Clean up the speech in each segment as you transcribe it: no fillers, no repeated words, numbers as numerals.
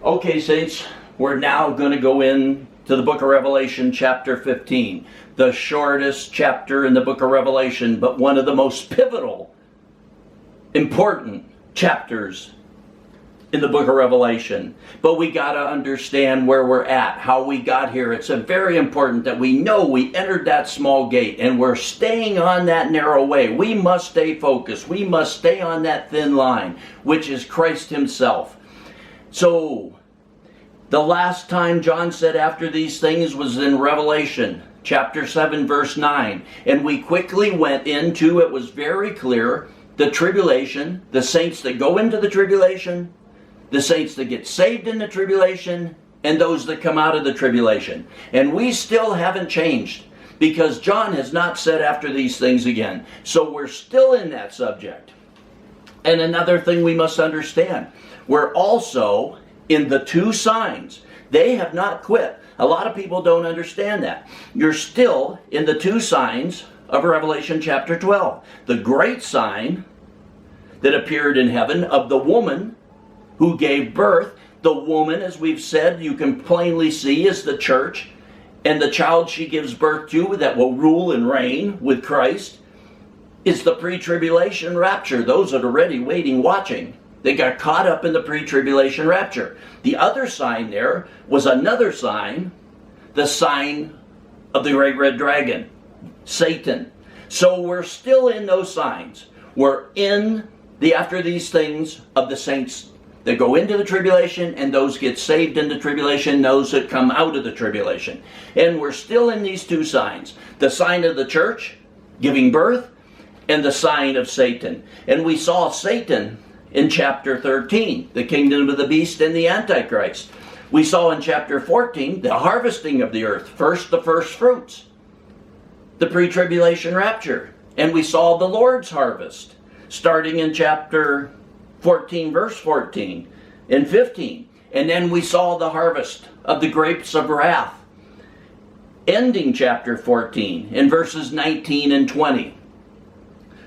Okay, saints, we're now going to go in to the book of Revelation, chapter 15. The shortest chapter in the book of Revelation, but one of the most pivotal, important chapters in the book of Revelation. But we got to understand where we're at, how we got here. It's very important that we know we entered that small gate and we're staying on that narrow way. We must stay focused. We must stay on that thin line, which is Christ himself. So, the last time John said after these things was in Revelation chapter 7 verse 9. And we quickly went into, it was very clear, the tribulation, the saints that go into the tribulation, the saints that get saved in the tribulation, and those that come out of the tribulation. And we still haven't changed, because John has not said after these things again. So we're still in that subject. And another thing we must understand, we're also in the two signs. They have not quit. A lot of people don't understand that. You're still in the two signs of Revelation chapter 12. The great sign that appeared in heaven of the woman who gave birth. The woman, as we've said, you can plainly see is the church. And the child she gives birth to that will rule and reign with Christ is the pre-tribulation rapture. Those that are ready, waiting, watching. They got caught up in the pre-tribulation rapture. The other sign there was another sign, the sign of the great red dragon, Satan. So we're still in those signs. We're in the after these things of the saints that go into the tribulation, and those get saved in the tribulation, those that come out of the tribulation. And we're still in these two signs. The sign of the church, giving birth, and the sign of Satan. And we saw Satan in chapter 13, the kingdom of the beast and the antichrist. We saw in chapter 14, the harvesting of the earth, first the first fruits, the pre-tribulation rapture. And we saw the Lord's harvest, starting in chapter 14, verse 14 and 15. And then we saw the harvest of the grapes of wrath, ending chapter 14 in verses 19 and 20.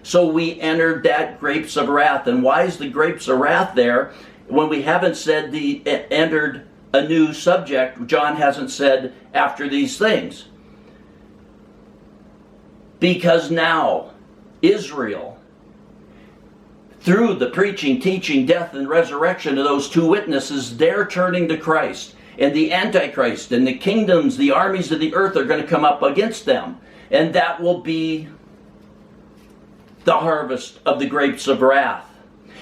So we entered that grapes of wrath. And why is the grapes of wrath there when we haven't said entered a new subject? John hasn't said after these things. Because now Israel, through the preaching, teaching, death, and resurrection of those two witnesses, they're turning to Christ. And the antichrist and the kingdoms, the armies of the earth are going to come up against them. And that will be the harvest of the grapes of wrath.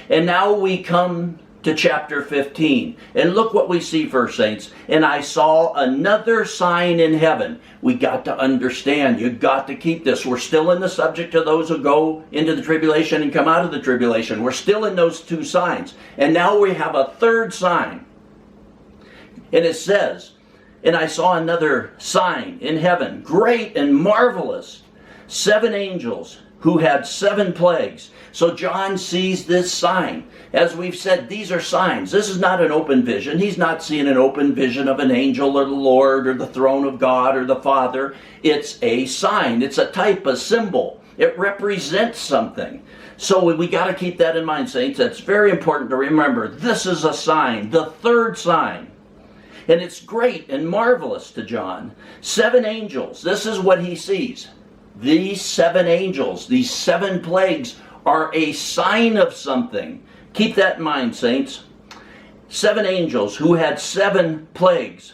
And now we come to chapter 15. And look what we see first, saints. And I saw another sign in heaven. We got to understand. You got to keep this. We're still in the subject of those who go into the tribulation and come out of the tribulation. We're still in those two signs. And now we have a third sign. And it says, and I saw another sign in heaven, great and marvelous, 7 angels who had 7 plagues. So John sees this sign. As we've said, these are signs. This is not an open vision. He's not seeing an open vision of an angel or the Lord or the throne of God or the Father. It's a sign. It's a type, a symbol. It represents something. So we got to keep that in mind, saints. It's very important to remember. This is a sign, the third sign. And it's great and marvelous to John. 7 angels. This is what he sees. These 7 angels, these 7 plagues, are a sign of something. Keep that in mind, saints. 7 angels who had 7 plagues,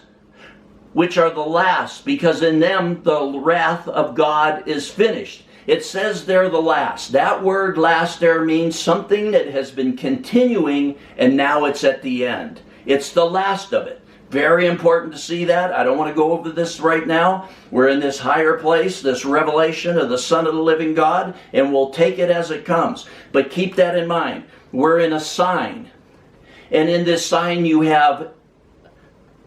which are the last, because in them the wrath of God is finished. It says they're the last. That word last there means something that has been continuing and now it's at the end. It's the last of it. Very important to see that. I don't want to go over this right now. We're in this higher place, this revelation of the Son of the living God, and we'll take it as it comes. But keep that in mind. We're in a sign. And in this sign you have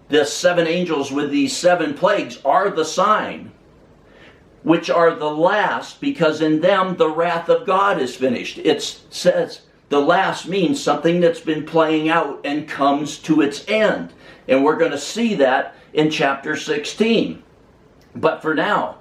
the 7 angels with these 7 plagues are the sign, which are the last, because in them the wrath of God is finished. It says the last means something that's been playing out and comes to its end. And we're going to see that in chapter 16. But for now,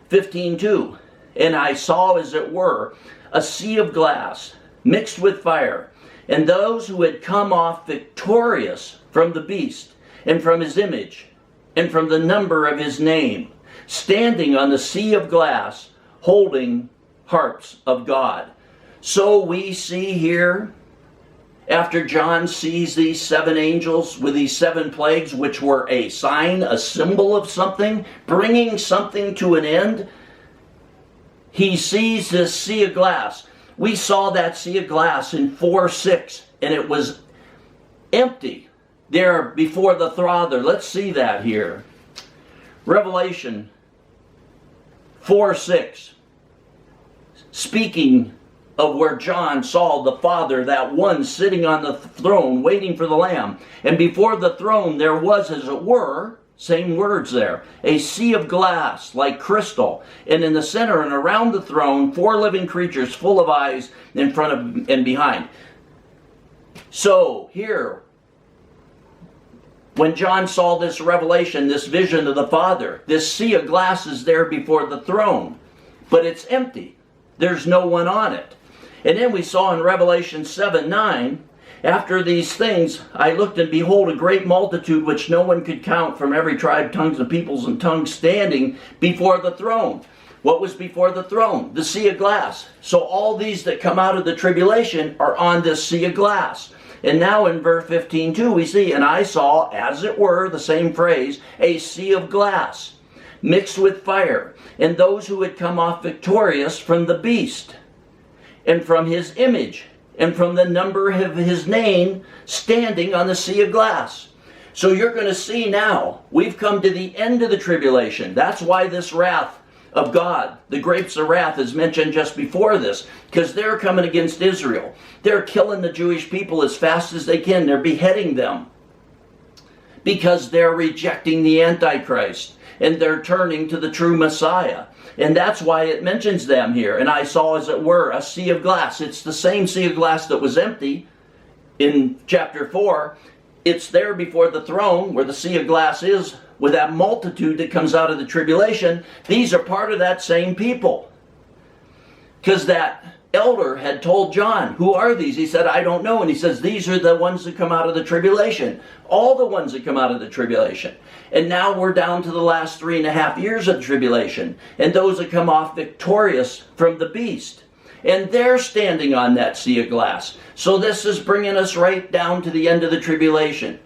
15:2. And I saw, as it were, a sea of glass mixed with fire, and those who had come off victorious from the beast, and from his image, and from the number of his name, standing on the sea of glass, holding harps of God. So we see here, after John sees these 7 angels with these 7 plagues, which were a sign, a symbol of something, bringing something to an end, he sees this sea of glass. We saw that sea of glass in 4:6, and it was empty there before the Father. Let's see that here. Revelation 4:6, speaking of where John saw the Father, that one sitting on the throne waiting for the Lamb. And before the throne there was, as it were, same words there, a sea of glass like crystal. And in the center and around the throne, 4 living creatures full of eyes in front of and behind. So here, when John saw this revelation, this vision of the Father, this sea of glass is there before the throne, but it's empty. There's no one on it. And then we saw in Revelation 7:9, after these things, I looked and behold a great multitude which no one could count, from every tribe, tongues, and peoples and tongues, standing before the throne. What was before the throne? The sea of glass. So all these that come out of the tribulation are on this sea of glass. And now in verse 15:2 we see, and I saw, as it were, the same phrase, a sea of glass mixed with fire, and those who had come off victorious from the beast, and from his image, and from the number of his name, standing on the sea of glass. So you're going to see now, we've come to the end of the tribulation. That's why this wrath of God, the grapes of wrath, is mentioned just before this, because they're coming against Israel. They're killing the Jewish people as fast as they can. They're beheading them because they're rejecting the antichrist, and they're turning to the true Messiah. And that's why it mentions them here. And I saw, as it were, a sea of glass. It's the same sea of glass that was empty in chapter 4. It's there before the throne, where the sea of glass is, with that multitude that comes out of the tribulation. These are part of that same people. Because that elder had told John, who are these? He said, I don't know. And he says, these are the ones that come out of the tribulation. All the ones that come out of the tribulation. And now we're down to the last 3.5 years of the tribulation. And those that come off victorious from the beast. And they're standing on that sea of glass. So this is bringing us right down to the end of the tribulation,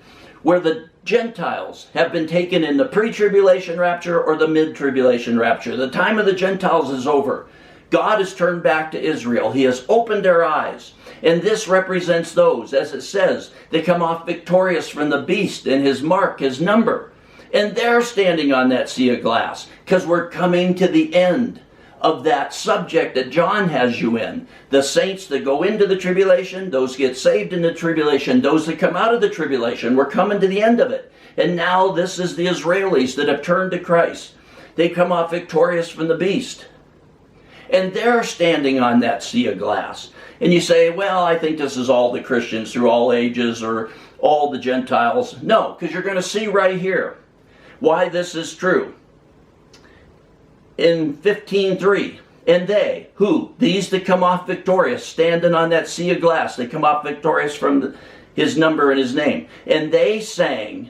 where the Gentiles have been taken in the pre-tribulation rapture or the mid-tribulation rapture. The time of the Gentiles is over. God has turned back to Israel. He has opened their eyes. And this represents those, as it says, they come off victorious from the beast and his mark, his number. And they're standing on that sea of glass, because we're coming to the end of that subject that John has you in. The saints that go into the tribulation, those get saved in the tribulation, those that come out of the tribulation. We're coming to the end of it. And now this is the Israelis that have turned to Christ. They come off victorious from the beast. And they're standing on that sea of glass. And you say, well, I think this is all the Christians through all ages, or all the Gentiles. No, because you're going to see right here why this is true. In 15:3, and they, who? These that come off victorious, standing on that sea of glass, they come off victorious from his number and his name. And they sang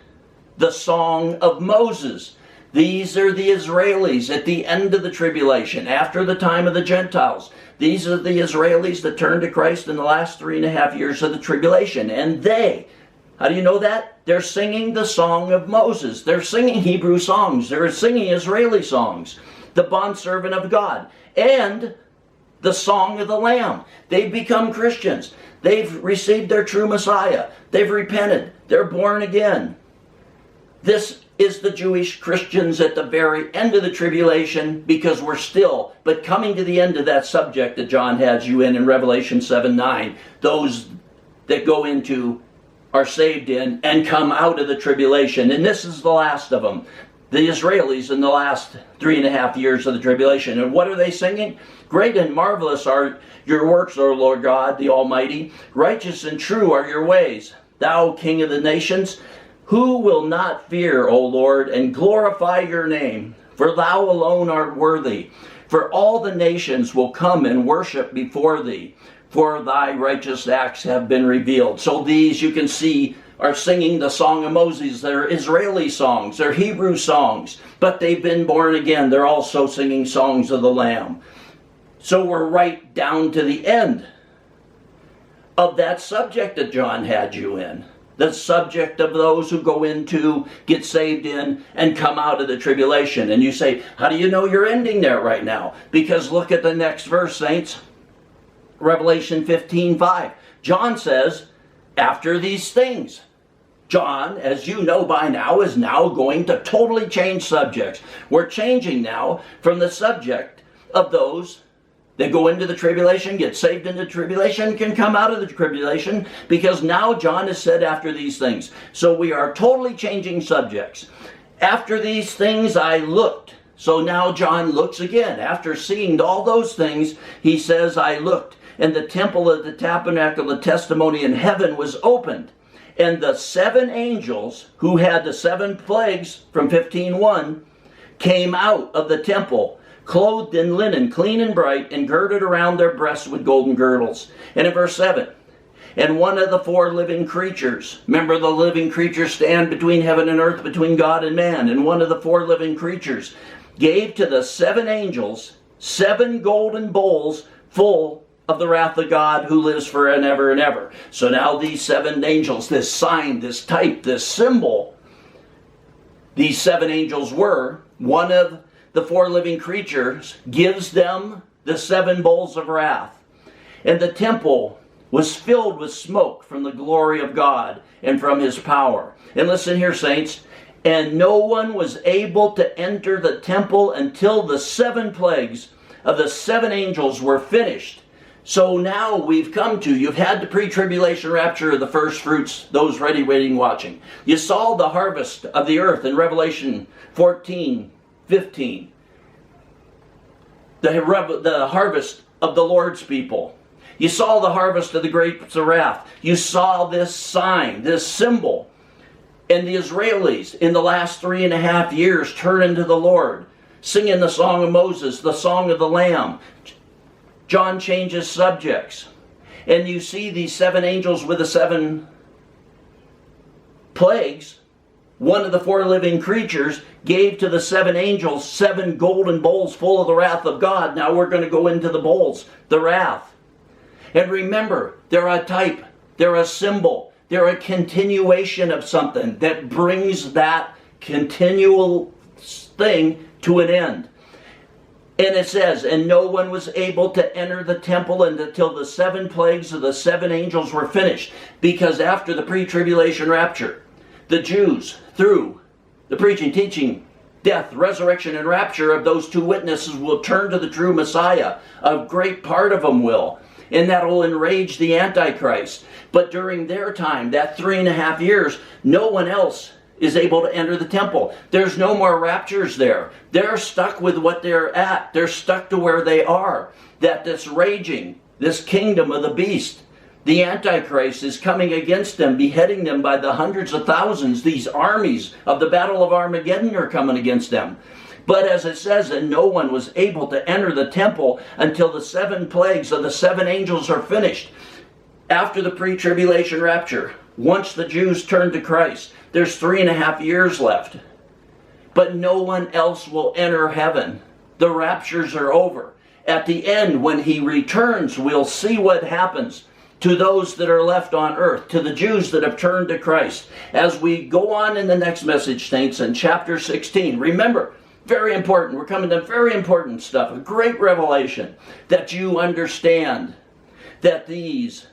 the song of Moses. These are the Israelis at the end of the tribulation, after the time of the Gentiles. These are the Israelis that turned to Christ in the last 3.5 years of the tribulation. And they, how do you know that? They're singing the song of Moses. They're singing Hebrew songs. They're singing Israeli songs. The bondservant of God. And the song of the Lamb. They've become Christians. They've received their true Messiah. They've repented. They're born again. This is the Jewish Christians at the very end of the tribulation, because we're still, but coming to the end of that subject that John has you in Revelation 7:9. Those that go into, are saved in, and come out of the tribulation. And this is the last of them. The Israelis in the last 3.5 years of the tribulation. And what are they singing? Great and marvelous are your works, O Lord God, the Almighty. Righteous and true are your ways, thou King of the nations. Who will not fear, O Lord, and glorify your name? For thou alone art worthy. For all the nations will come and worship before thee. for thy righteous acts have been revealed. So these, you can see, are singing the Song of Moses. They're Israeli songs, they're Hebrew songs, but they've been born again. They're also singing songs of the Lamb. So we're right down to the end of that subject that John had you in. The subject of those who go into, get saved in, and come out of the tribulation. And you say, how do you know you're ending there right now? Because look at the next verse, saints. Revelation 15:5. John says, after these things. John, as you know by now, is now going to totally change subjects. We're changing now from the subject of those that go into the tribulation, get saved in the tribulation, can come out of the tribulation, because now John has said after these things. So we are totally changing subjects. After these things I looked. So now John looks again. After seeing all those things, he says, I looked, and the temple of the tabernacle of testimony in heaven was opened. And the 7 angels who had the 7 plagues from 15:1 came out of the temple, clothed in linen, clean and bright, and girded around their breasts with golden girdles. And in verse 7, and one of the 4 living creatures, remember the living creatures stand between heaven and earth, between God and man, and one of the 4 living creatures gave to the 7 angels 7 golden bowls full of the wrath of God who lives forever and ever and ever. So now these 7 angels, this sign, this type, this symbol, these 7 angels were, one of the 4 living creatures gives them the 7 bowls of wrath. And the temple was filled with smoke from the glory of God and from his power. And listen here, saints, and no one was able to enter the temple until the 7 plagues of the 7 angels were finished. So now we've come to, you've had the pre-tribulation rapture of the first fruits, those ready, waiting, watching. You saw the harvest of the earth in Revelation 14:15. The harvest of the Lord's people. You saw the harvest of the grapes of wrath. You saw this sign, this symbol. And the Israelis in the last 3.5 years turn into the Lord, singing the Song of Moses, the Song of the Lamb. John changes subjects. And you see these 7 angels with the 7 plagues. One of the 4 living creatures gave to the 7 angels 7 golden bowls full of the wrath of God. Now we're going to go into the bowls, the wrath. And remember, they're a type, they're a symbol, they're a continuation of something that brings that continual thing to an end. And it says, and no one was able to enter the temple until the 7 plagues of the 7 angels were finished. Because after the pre-tribulation rapture, the Jews, through the preaching, teaching, death, resurrection, and rapture of those 2 witnesses, will turn to the true Messiah. A great part of them will. And that will enrage the antichrist. But during their time, that 3.5 years, no one else is able to enter the temple. There's no more raptures there. They're stuck with what they're at. They're stuck to where they are. That this raging, this kingdom of the beast, the Antichrist is coming against them, beheading them by the hundreds of thousands. These armies of the Battle of Armageddon are coming against them. But as it says, and no one was able to enter the temple until the 7 plagues of the 7 angels are finished. After the pre-tribulation rapture, once the Jews turn to Christ, there's 3.5 years left. But no one else will enter heaven. The raptures are over. At the end, when he returns, we'll see what happens to those that are left on earth, to the Jews that have turned to Christ. As we go on in the next message, saints, in chapter 16, remember, very important, we're coming to very important stuff, a great revelation, that you understand that these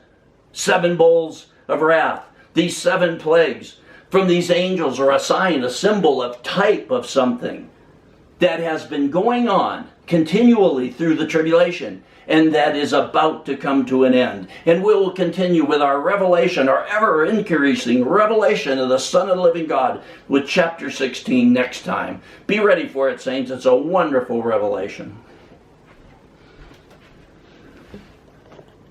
7 bowls of wrath, these 7 plagues from these angels are a sign, a symbol, a type of something that has been going on continually through the tribulation, and that is about to come to an end. And we will continue with our revelation, our ever-increasing revelation of the Son of the living God with chapter 16 next time. Be ready for it, saints. It's a wonderful revelation.